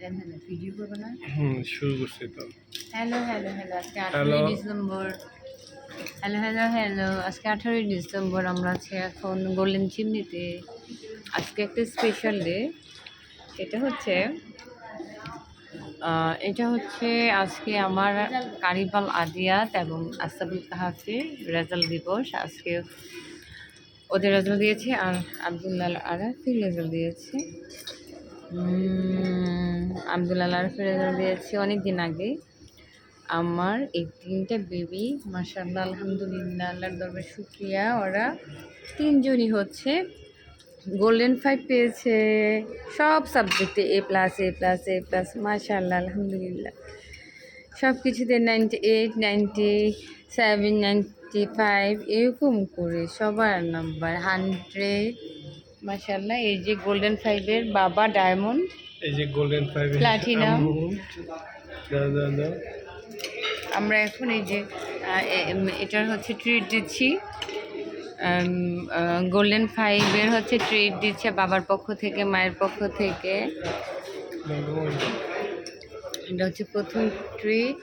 Video করবে না? শুরু করছি তো। হ্যালো হ্যালো হ্যালো আজকে 18ই ডিসেম্বর। হ্যালো হ্যালো হ্যালো আজকে 18ই ডিসেম্বর। আমরা আছি এখন গোল্ডেন চিমনিতে। আজকে একটা স্পেশাল ডে। এটা হচ্ছে আজকে আমার কারিবাল আদিয়াত এবং আসাবুল কাহাফের রেজাল্ট দিবস। আজকে ওদের রেজাল্ট দিয়েছে আর আবদুল্লাহ আরাফের রেজাল্ট দিয়েছে। আবদুল্লাহ আরাফের রেজাল্ট দিয়েছে অনেক দিন আগে। আমার এই 3টা বেবি মাশাআল্লাহ আলহামদুলিল্লাহ আল্লাহর দরবারে শুকরিয়া, ওরা 3জনই হচ্ছে গোল্ডেন 5 পেয়েছে। সব সাবজেক্টে A+, মাশাআল্লাহ আলহামদুলিল্লাহ। সব কিছুতে 98, 97, 95 এরকম করে সবার নাম্বার 100 মাশাআল্লাহ। এই যে গোল্ডেন 5-এর বাবা ডায়মন্ড, এই যে গোল্ডেন 5 প্লাটিনাম। দাদা আমরা এখন এই যে এটার হচ্ছে ট্রিট দিচ্ছি। গোল্ডেন 5-এর হচ্ছে ট্রিট দিচ্ছে বাবার পক্ষ থেকে, মায়ের পক্ষ থেকে। এটা হচ্ছে প্রথম ট্রিট।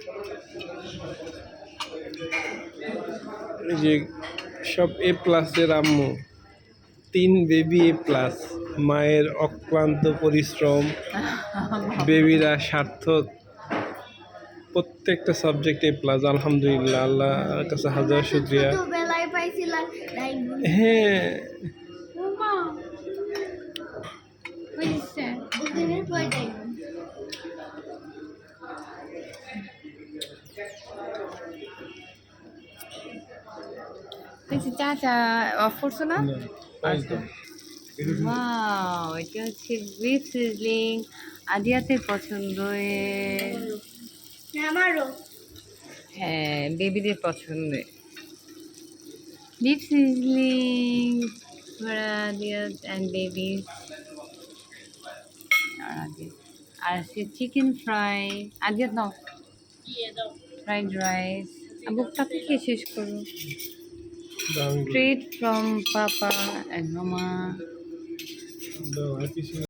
এই যে সব A+-এর আম্মু, 3 বেবি A+, মায়ের অক্লান্ত পরিশ্রম, বেবিরা সার্থক, প্রত্যেকটা সাবজেক্ট A+। আলহামদুলিল্লাহ, আল্লাহর কাছে হাজার শুকরিয়া। হ্যাঁ চাচা অফ করছো না? ওয়াও, এটা হচ্ছে বিফ সিজলিং, আদিয়াতের পছন্দ। হ্যাঁ, বেবিদের পছন্দের beef sizzling for Adiyat and babies. আর আছে chicken fry. Adiyat now, fried rice. বুকটাকে খেয়ে শেষ করো। ট্রিট ফ্রম পাপা অ্যান্ড মামা।